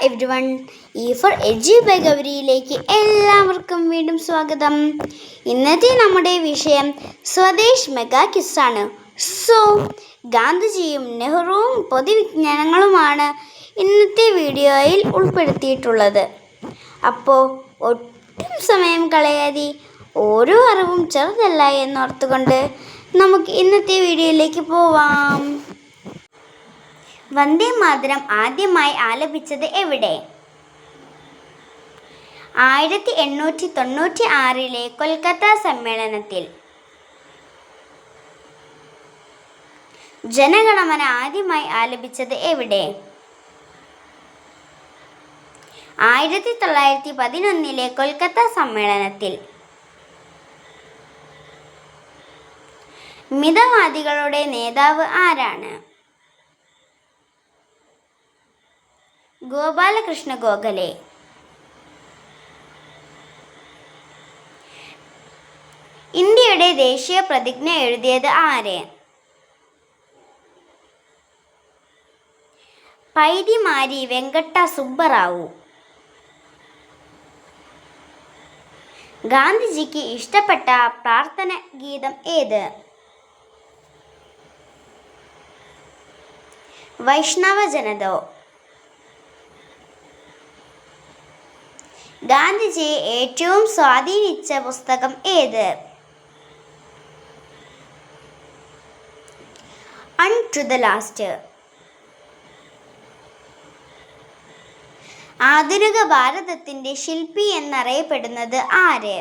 Everyone, ഈ four എജു by ഗൗരിയിലേക്ക് എല്ലാവർക്കും വീണ്ടും സ്വാഗതം. ഇന്നത്തെ നമ്മുടെ വിഷയം സ്വദേശ് മെഗാ ക്വിസാണ്. ഗാന്ധിജിയും നെഹ്റുവും പൊതുവിജ്ഞാനങ്ങളുമാണ് ഇന്നത്തെ വീഡിയോയിൽ ഉൾപ്പെടുത്തിയിട്ടുള്ളത്. അപ്പോൾ ഒട്ടും സമയം കളയാതെ ഓരോ അറിവും ചെറുതല്ല എന്നോർത്തുകൊണ്ട് നമുക്ക് ഇന്നത്തെ വീഡിയോയിലേക്ക് പോവാം. വന്ദേ മാതരം ആദ്യമായി ആലപിച്ചത് എവിടെ? 1896 കൊൽക്കത്ത സമ്മേളനത്തിൽ. ജനഗണമന ആദ്യമായി ആലപിച്ചത് എവിടെ? 1911 കൊൽക്കത്ത സമ്മേളനത്തിൽ. മിതവാദികളുടെ നേതാവ് ആരാണ്? ഗോപാലകൃഷ്ണ ഗോഖലെ. ഇന്ത്യയുടെ ദേശീയ പ്രതിജ്ഞ എഴുതിയത് ആര്? പൈതിമാരി വെങ്കട്ട സുബ്ബറാവു. ഗാന്ധിജിക്ക് ഇഷ്ടപ്പെട്ട പ്രാർത്ഥന ഗീതം ഏത്? വൈഷ്ണവ ജനതോ. ഗാന്ധിജിയെ ഏറ്റവും സ്വാധീനിച്ച പുസ്തകം ഏത്? അൺ ടു ദ ലാസ്റ്റ്. ആധുനിക ഭാരതത്തിന്റെ ശില്പി എന്നറിയപ്പെടുന്നത് ആര്?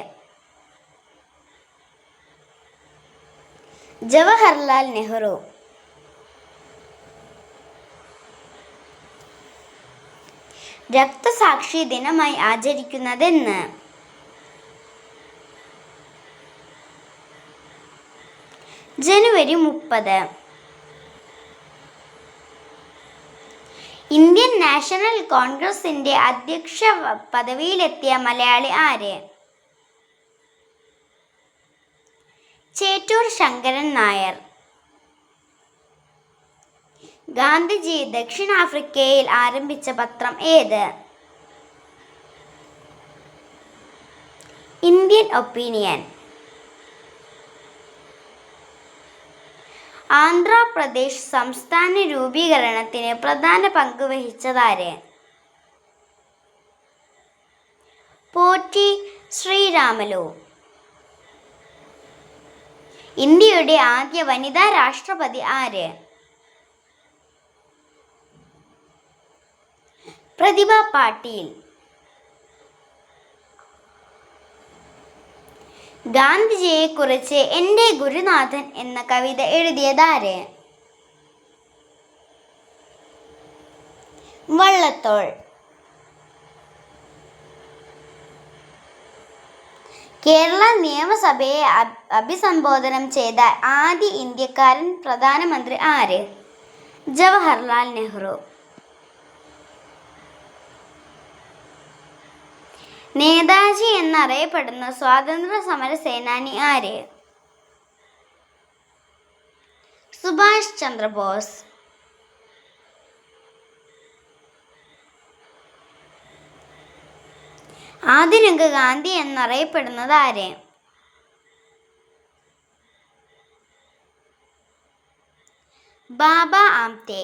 ജവഹർലാൽ നെഹ്റു. രക്തസാക്ഷി ദിനമായി ആചരിക്കുന്നതെന്ന്? ജനുവരി 30. ഇന്ത്യൻ നാഷണൽ കോൺഗ്രസിന്റെ അധ്യക്ഷ പദവിയിലെത്തിയ മലയാളി ആര്? ചേറ്റൂർ ശങ്കരൻ നായർ. ഗാന്ധിജി ദക്ഷിണാഫ്രിക്കയിൽ ആരംഭിച്ച പത്രം ഏത്? Indian opinion. ആന്ധ്രാപ്രദേശ് സംസ്ഥാന രൂപീകരണത്തിന് പ്രധാന പങ്ക് വഹിച്ചതാര്? പോറ്റി ശ്രീരാമലു. ഇന്ത്യയുടെ ആദ്യ വനിതാ രാഷ്ട്രപതി ആര്? പ്രതിഭ പാട്ടീൽ. ഗാന്ധിജിയെക്കുറിച്ച് എൻ്റെ ഗുരുനാഥൻ എന്ന കവിത എഴുതിയതാര്? വള്ളത്തോൾ. കേരള നിയമസഭയെ അഭിസംബോധന ചെയ്ത ആദ്യ ഇന്ത്യക്കാരൻ പ്രധാനമന്ത്രി ആര്? ജവഹർലാൽ നെഹ്റു. നേതാജി എന്നറിയപ്പെടുന്ന സ്വാതന്ത്ര്യ സമര സേനാനി ആര്? സുഭാഷ് ചന്ദ്രബോസ്. ആധുനിക ഗാന്ധി എന്നറിയപ്പെടുന്നത് ആര്? ബാബ ആംതെ.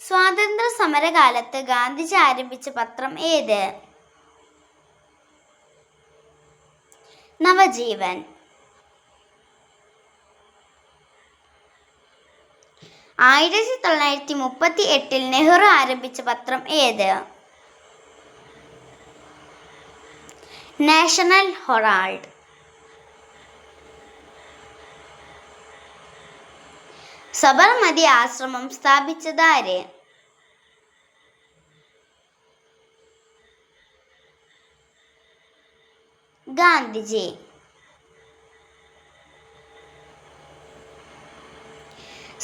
സ്വാതന്ത്ര്യ സമരകാലത്ത് ഗാന്ധിജി ആരംഭിച്ച പത്രം ഏത്? നവജീവൻ. 1938 നെഹ്റു ആരംഭിച്ച പത്രം ഏത്? National Herald. സബർമതി ആശ്രമം സ്ഥാപിച്ചതാര്? ഗാന്ധിജി.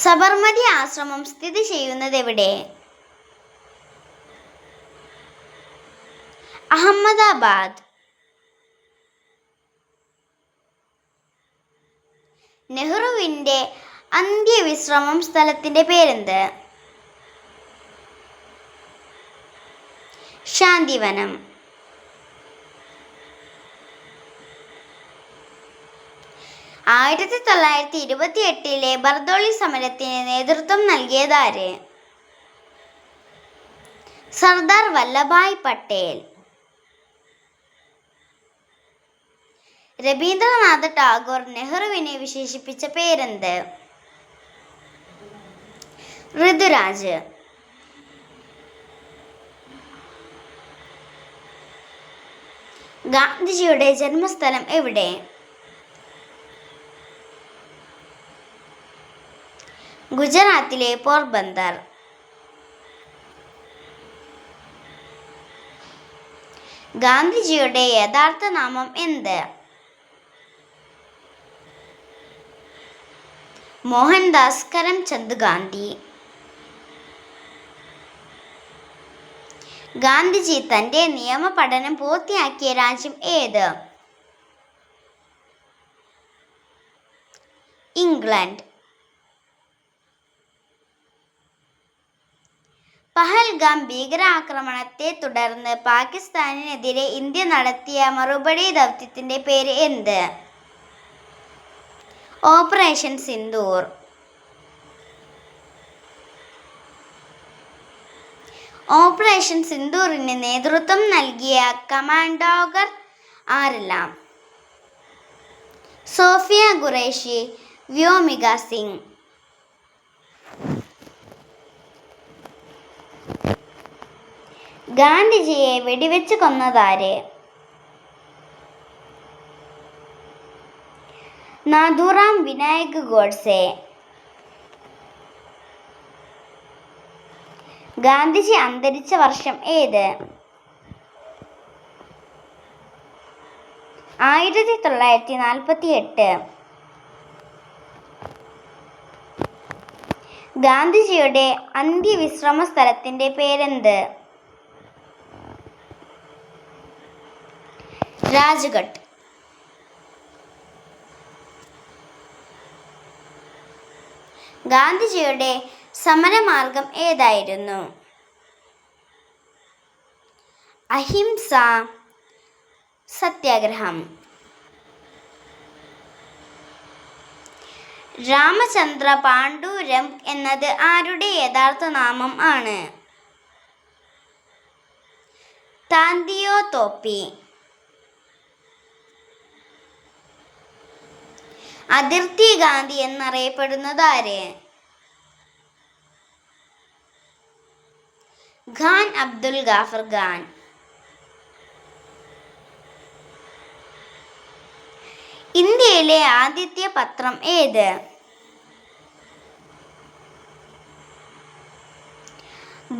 സബർമതി ആശ്രമം സ്ഥിതി ചെയ്യുന്നത് എവിടെ? അഹമ്മദാബാദ്. നെഹ്റുവിൻ്റെ അന്ത്യവിശ്രമം സ്ഥലത്തിൻ്റെ പേരെന്ത്? ശാന്തിവനം. 1928 ബർദോളി സമരത്തിന് നേതൃത്വം നൽകിയതാര്? സർദാർ വല്ലഭായ് പട്ടേൽ. രവീന്ദ്രനാഥ ടാഗോർ നെഹ്റുവിനെ വിശേഷിപ്പിച്ച പേരെന്ത്? ഋതുരാജ്. ഗാന്ധിജിയുടെ ജന്മസ്ഥലം എവിടെ? ഗുജറാത്തിലെ പോർബന്ദർ. ഗാന്ധിജിയുടെ യഥാർത്ഥ നാമം എന്ത്? മോഹൻദാസ് കരംചന്ദ് ഗാന്ധി. ഗാന്ധിജി തന്റെ നിയമ പഠനം പൂർത്തിയാക്കിയ രാജ്യം ഏത്? ഇംഗ്ലണ്ട്. പഹൽഗാം ഭീകരാക്രമണത്തെ തുടർന്ന് പാകിസ്ഥാനെതിരെ ഇന്ത്യ നടത്തിയ മറുപടി ദൗത്യത്തിന്റെ പേര് എന്ത്? ഓപ്പറേഷൻ സിന്ദൂർ. ഓപ്പറേഷൻ സിന്ദൂറിന് നേതൃത്വം നൽകിയ കമാൻഡോകൾ ആരെല്ലാം? സോഫിയ ഖുറേഷി, വ്യോമിക സിംഗ്. ഗാന്ധിജിയെ വെടിവെച്ച് കൊന്നതാര്? നാഥുറാം വിനായക് ഗോഡ്സെ. ഗാന്ധിജി അന്തരിച്ച വർഷം ഏത്? 1948. ഗാന്ധിജിയുടെ അന്ത്യവിശ്രമ സ്ഥലത്തിന്റെ പേരെന്ത്? രാജ്ഘട്ട്. ഗാന്ധിജിയുടെ സമരമാർഗം ഏതായിരുന്നു? അഹിംസ സത്യാഗ്രഹം. രാമചന്ദ്ര പാണ്ഡുരം എന്നത് ആരുടെ യഥാർത്ഥ നാമം ആണ്? താന്തിയോ തോപ്പി. അതിർത്തി ഗാന്ധി എന്നറിയപ്പെടുന്നത് ആര്? ഖാൻ അബ്ദുൽ ഗാഫർ ഖാൻ. ഇന്ത്യയിലെ ആദ്യത്തെ പത്രം ഏത്?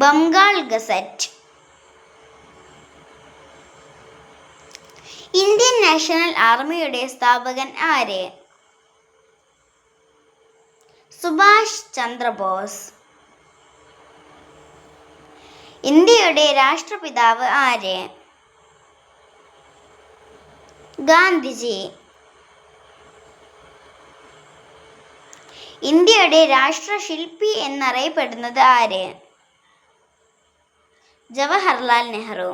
ബംഗാൾ ഗസറ്റ്. ഇന്ത്യൻ നാഷണൽ ആർമിയുടെ സ്ഥാപകൻ ആര്? സുഭാഷ് ചന്ദ്രബോസ്. ഇന്ത്യയുടെ രാഷ്ട്രപിതാവ് ആര്? ഗാന്ധിജി. ഇന്ത്യയുടെ രാഷ്ട്രശില്പി എന്നറിയപ്പെടുന്നത് ആര്? ജവഹർലാൽ നെഹ്റു.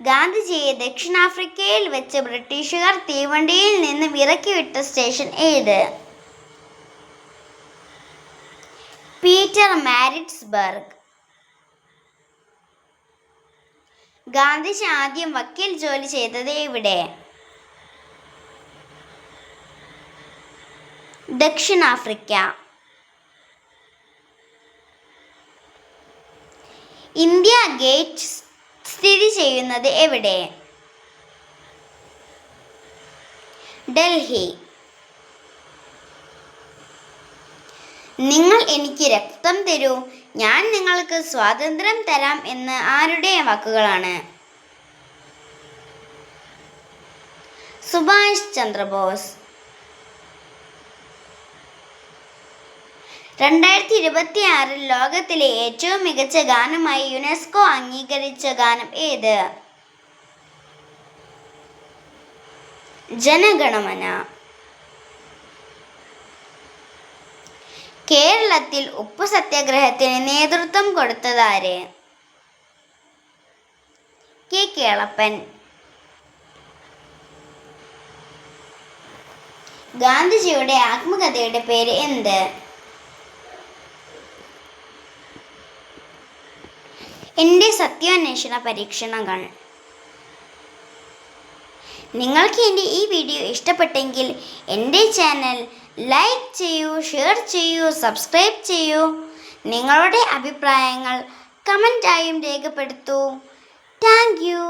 ഗാന്ധിജിയെ ദക്ഷിണാഫ്രിക്കയിൽ വെച്ച് ബ്രിട്ടീഷുകാർ തീവണ്ടിയിൽ നിന്നും ഇറക്കിവിട്ട സ്റ്റേഷൻ ഏത്? Pietermaritzburg. ഗാന്ധിജി ആദ്യം വക്കീൽ ജോലി ചെയ്തത് എവിടെ? ദക്ഷിണാഫ്രിക്ക. ഇന്ത്യ ഗേറ്റ് സ്ഥിതി ചെയ്യുന്നത് എവിടെ? ഡൽഹി. നിങ്ങൾ എനിക്ക് രക്തം തരൂ, ഞാൻ നിങ്ങൾക്ക് സ്വാതന്ത്ര്യം തരാം എന്ന് ആരുടെ വാക്കുകളാണ്? സുഭാഷ് ചന്ദ്രബോസ്. 2026 ലോകത്തിലെ ഏറ്റവും മികച്ച ഗാനമായി യുനെസ്കോ അംഗീകരിച്ച ഗാനം ഏത്? ജനഗണമന. കേരളത്തിൽ ഉപ്പു സത്യാഗ്രഹത്തിന് നേതൃത്വം കൊടുത്തതാര്? കെ കേളപ്പൻ. ഗാന്ധിജിയുടെ ആത്മകഥയുടെ പേര് എന്ത്? എൻ്റെ സത്യാന്വേഷണ പരീക്ഷണങ്ങൾ. നിങ്ങൾക്ക് എൻ്റെ ഈ വീഡിയോ ഇഷ്ടപ്പെട്ടെങ്കിൽ എൻ്റെ ചാനൽ ലൈക്ക് ചെയ്യൂ, ഷെയർ ചെയ്യൂ, സബ്സ്ക്രൈബ് ചെയ്യൂ. നിങ്ങളുടെ അഭിപ്രായങ്ങൾ കമൻ്റായും രേഖപ്പെടുത്തൂ. Thank you.